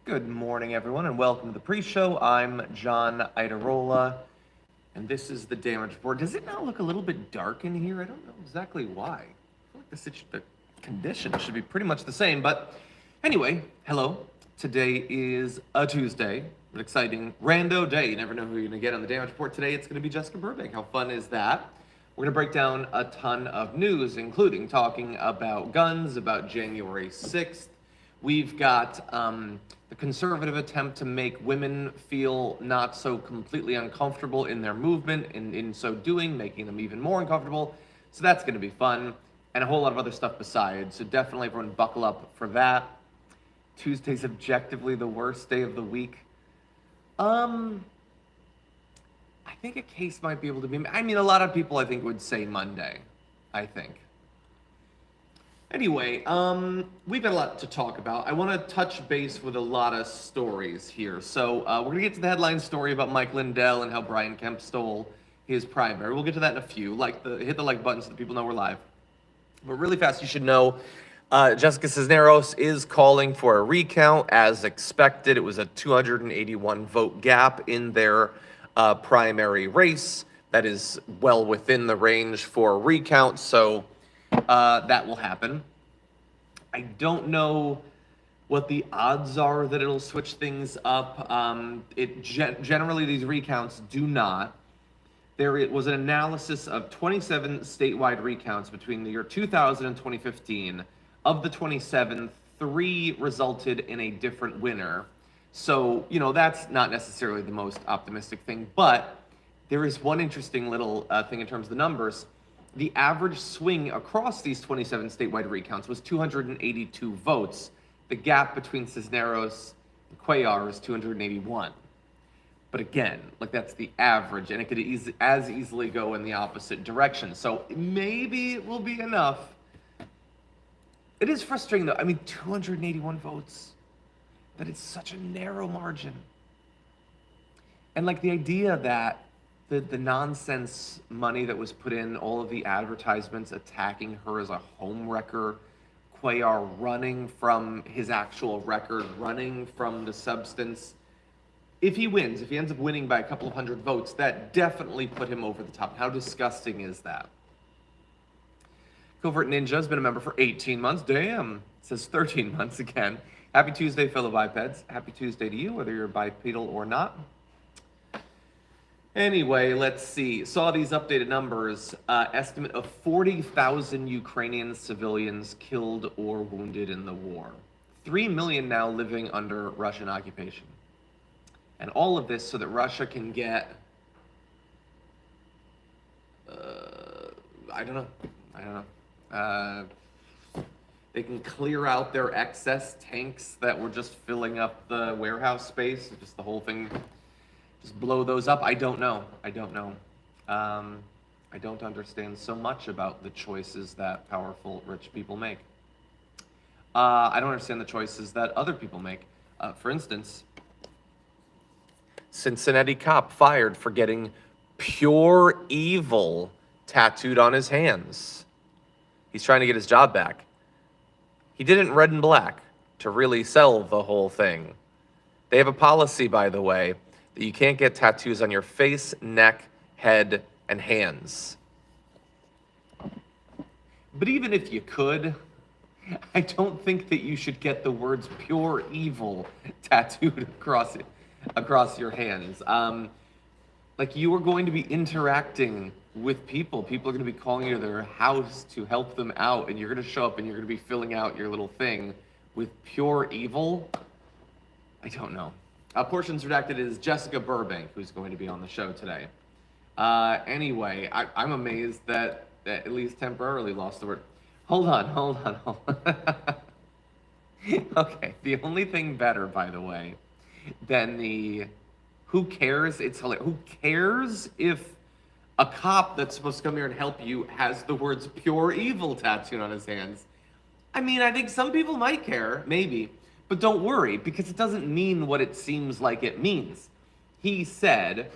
Good morning, everyone, and welcome to the pre-show. I'm John Idarola, and this is the damage report. Does it now look a little bit dark in here? I don't know exactly why. I feel like the conditions should be pretty much the same, but anyway, hello. Today is a Tuesday, an exciting rando day. You never know who you're going to get on the damage report today. It's going to be Jessica Burbank. How fun is that? We're going to break down a ton of news, including talking about guns, about January 6th. We've got the conservative attempt to make women feel not so completely uncomfortable in their movement, and in so doing, making them even more uncomfortable. So that's going to be fun, and a whole lot of other stuff besides. So definitely everyone buckle up for that. Tuesday's objectively the worst day of the week. I think a case might be able to be, I mean, a lot of people I think would say Monday, I think. Anyway, we've got a lot to talk about. I want to touch base with a lot of stories here. So we're going to get to the headline story about Mike Lindell and how Brian Kemp stole his primary. We'll get to that in a few. Hit the like button so that people know we're live. But really fast, you should know, Jessica Crisneros is calling for a recount as expected. It was a 281 vote gap in their primary race. That is well within the range for a recount. So that will happen. I don't know what the odds are that it'll switch things up. Generally, these recounts do not. There was an analysis of 27 statewide recounts between the year 2000 and 2015. Of the 27, 3 resulted in a different winner. So, that's not necessarily the most optimistic thing, but there is one interesting little thing in terms of the numbers. The average swing across these 27 statewide recounts was 282 votes. The gap between Cisneros and Cuellar is 281. But again, that's the average, and it could as easily go in the opposite direction. So maybe it will be enough. It is frustrating, though. I mean, 281 votes. That is such a narrow margin. And the idea that the nonsense money that was put in, all of the advertisements attacking her as a home wrecker, Cuellar running from his actual record, running from the substance. If he wins, if he ends up winning by a couple of hundred votes, that definitely put him over the top. How disgusting is that? Covert Ninja has been a member for 18 months. Damn, it says 13 months again. Happy Tuesday, fellow bipeds. Happy Tuesday to you, whether you're bipedal or not. Anyway, let's see. Saw these updated numbers. Estimate of 40,000 Ukrainian civilians killed or wounded in the war. 3 million now living under Russian occupation. And all of this so that Russia can get, I don't know. They can clear out their excess tanks that were just filling up the warehouse space. Just the whole thing. Just blow those up. I don't know. I don't understand so much about the choices that powerful, rich people make. I don't understand the choices that other people make. For instance, Cincinnati cop fired for getting pure evil tattooed on his hands. He's trying to get his job back. He did it in red and black to really sell the whole thing. They have a policy, by the way, that you can't get tattoos on your face, neck, head, and hands. But even if you could, I don't think that you should get the words pure evil tattooed across your hands. You are going to be interacting with people. People are going to be calling you to their house to help them out, and you're going to show up and you're going to be filling out your little thing with pure evil. I don't know. Portions redacted is Jessica Burbank, who's going to be on the show today. Anyway, I'm amazed that at least temporarily lost the word. Hold on. Okay, the only thing better, by the way, than the who cares, it's hilarious. Who cares if a cop that's supposed to come here and help you has the words pure evil tattooed on his hands? I mean, I think some people might care, maybe. But don't worry, because it doesn't mean what it seems like it means. He said,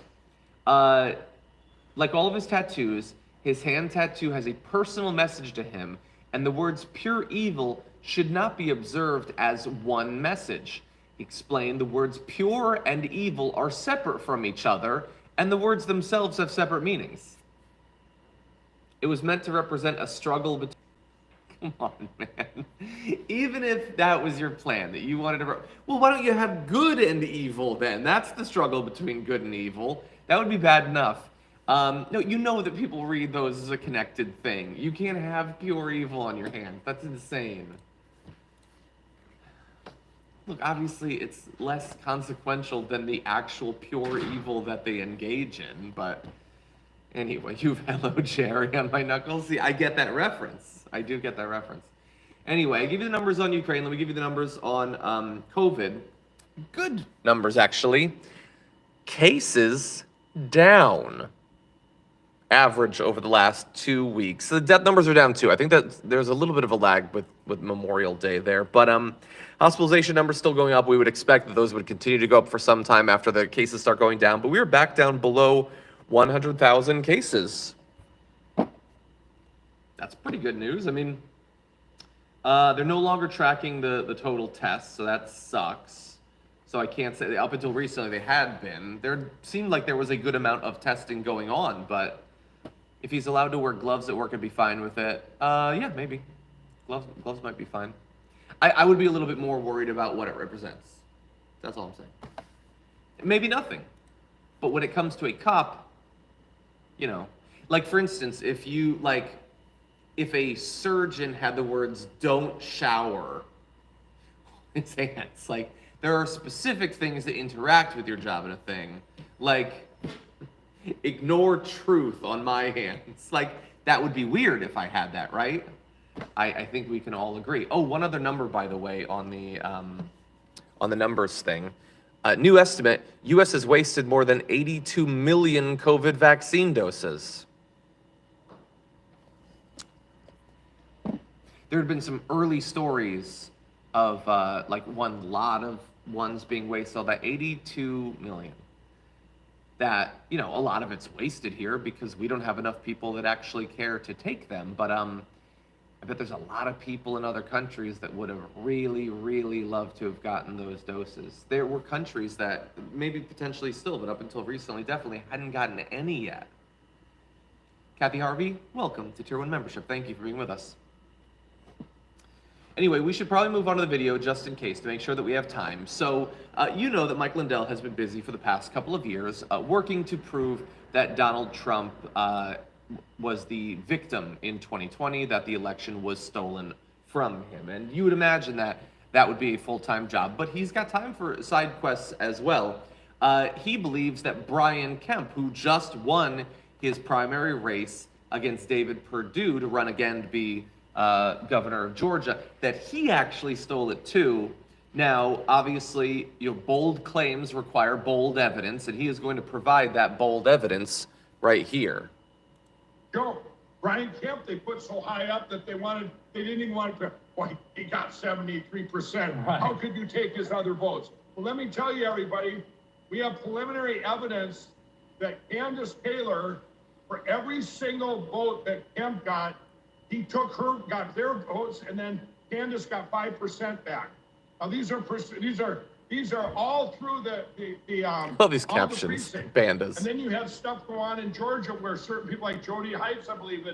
like all of his tattoos, his hand tattoo has a personal message to him, and the words pure evil should not be observed as one message. He explained the words pure and evil are separate from each other, and the words themselves have separate meanings. It was meant to represent a struggle between... Come on, man. Even if that was your plan, that you wanted to... Well, why don't you have good and evil then? That's the struggle between good and evil. That would be bad enough. No, you know that people read those as a connected thing. You can't have pure evil on your hands. That's insane. Look, obviously it's less consequential than the actual pure evil that they engage in, but anyway, you've hello Jerry on my knuckles. See, I get that reference. I do get that reference. Anyway, I give you the numbers on Ukraine. Let me give you the numbers on COVID. Good numbers, actually. Cases down. Average over the last 2 weeks. So the death numbers are down too. I think that there's a little bit of a lag with Memorial Day there, but hospitalization numbers still going up. We would expect that those would continue to go up for some time after the cases start going down, but we're back down below 100,000 cases. That's pretty good news. I mean, they're no longer tracking the total tests, so that sucks. So I can't say, up until recently they had been. There seemed like there was a good amount of testing going on, but if he's allowed to wear gloves at work, I'd be fine with it. Yeah, maybe. Gloves might be fine. I would be a little bit more worried about what it represents. That's all I'm saying. Maybe nothing. But when it comes to a cop, you know, like for instance, if a surgeon had the words "don't shower" in his hands, like there are specific things that interact with your job in a thing, like ignore truth on my hands. Like, that would be weird if I had that, right? I think we can all agree. Oh, one other number, by the way, on the numbers thing. New estimate, U.S. has wasted more than 82 million COVID vaccine doses. There had been some early stories of, like, one lot of ones being wasted, all that 82 million. That, you know, a lot of it's wasted here because we don't have enough people that actually care to take them. But I bet there's a lot of people in other countries that would have really, really loved to have gotten those doses. There were countries that maybe potentially still, but up until recently, definitely hadn't gotten any yet. Kathy Harvey, welcome to Tier 1 membership. Thank you for being with us. Anyway, we should probably move on to the video just in case to make sure that we have time. So, you know that Mike Lindell has been busy for the past couple of years working to prove that Donald Trump was the victim in 2020, that the election was stolen from him. And you would imagine that that would be a full-time job, but he's got time for side quests as well. He believes that Brian Kemp, who just won his primary race against David Perdue to run again to be governor of Georgia, that he actually stole it too. Now, obviously, bold claims require bold evidence, and he is going to provide that bold evidence right here. Joe, Brian Kemp, they put so high up that they didn't even want to, well, he got 73%. Right. How could you take his other votes? Well, let me tell you, everybody, we have preliminary evidence that Candace Taylor, for every single vote that Kemp got, he got their votes, and then Candace got 5% back. Now these are all through all these captions, bandas. And then you have stuff go on in Georgia where certain people like Jody Heights, I believe,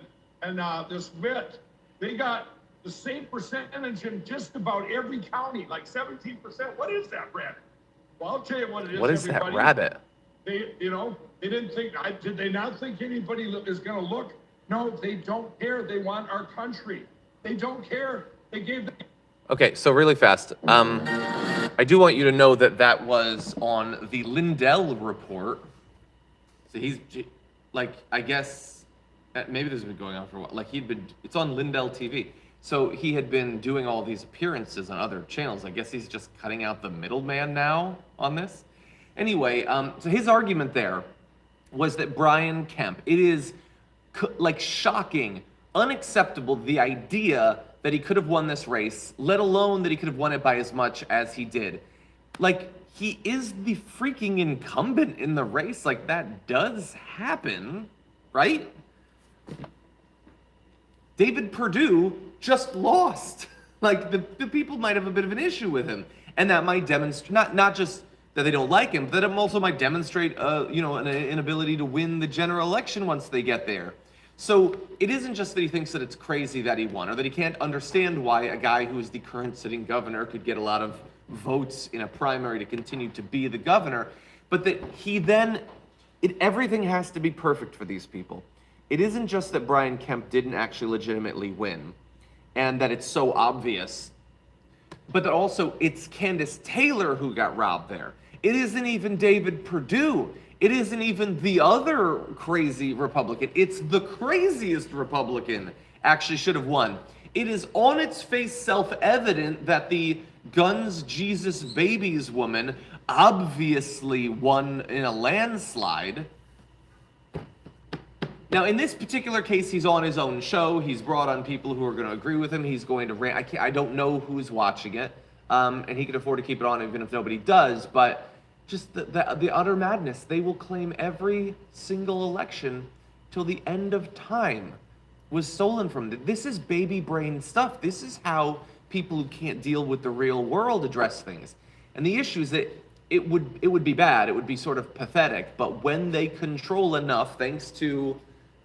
and this Witt, they got the same percentage in just about every county, like 17%. What is that, rabbit? Well, I'll tell you what it is. What is that rabbit? They didn't think. Did they not think anybody is going to look? No, they don't care. They want our country. They don't care. They gave. Okay, so really fast. I do want you to know that that was on the Lindell report. So he's like, I guess maybe this has been going on for a while. Like it's on Lindell TV. So he had been doing all these appearances on other channels. I guess he's just cutting out the middleman now on this. Anyway, so his argument there was that Brian Kemp, it is like shocking, unacceptable, the idea that he could have won this race, let alone that he could have won it by as much as he did. Like, he is the freaking incumbent in the race. Like, that does happen, right? David Perdue just lost. Like, the people might have a bit of an issue with him. And that might demonstrate, not just that they don't like him, but that it also might demonstrate, an inability to win the general election once they get there. So it isn't just that he thinks that it's crazy that he won, or that he can't understand why a guy who is the current sitting governor could get a lot of votes in a primary to continue to be the governor, but that he then, everything has to be perfect for these people. It isn't just that Brian Kemp didn't actually legitimately win, and that it's so obvious, but that also it's Candace Taylor who got robbed there. It isn't even David Perdue. It isn't even the other crazy Republican. It's the craziest Republican actually should have won. It is on its face self-evident that the guns, Jesus, babies woman obviously won in a landslide. Now, in this particular case, he's on his own show. He's brought on people who are going to agree with him. He's going to rant. I don't know who's watching it, and he can afford to keep it on even if nobody does. But just the utter madness. They will claim every single election till the end of time was stolen from them. This is baby brain stuff. This is how people who can't deal with the real world address things. And the issue is that it would be bad. It would be sort of pathetic. But when they control enough, thanks to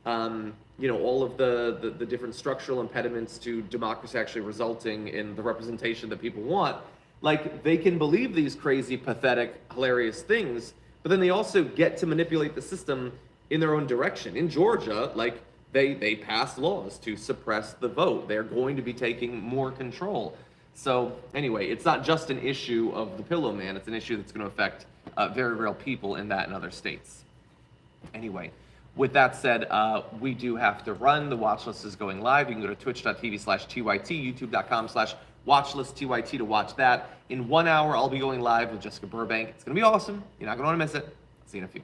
all of the different structural impediments to democracy actually resulting in the representation that people want, like, they can believe these crazy, pathetic, hilarious things, but then they also get to manipulate the system in their own direction. In Georgia, like, they passed laws to suppress the vote. They're going to be taking more control. So anyway, it's not just an issue of the Pillow Man. It's an issue that's going to affect very real people in that and other states. Anyway, with that said, we do have to run. The watch list is going live. You can go to twitch.tv/TYT, youtube.com/watchlistTYT to watch that. In 1 hour, I'll be going live with Jessica Burbank. It's going to be awesome. You're not going to want to miss it. See you in a few.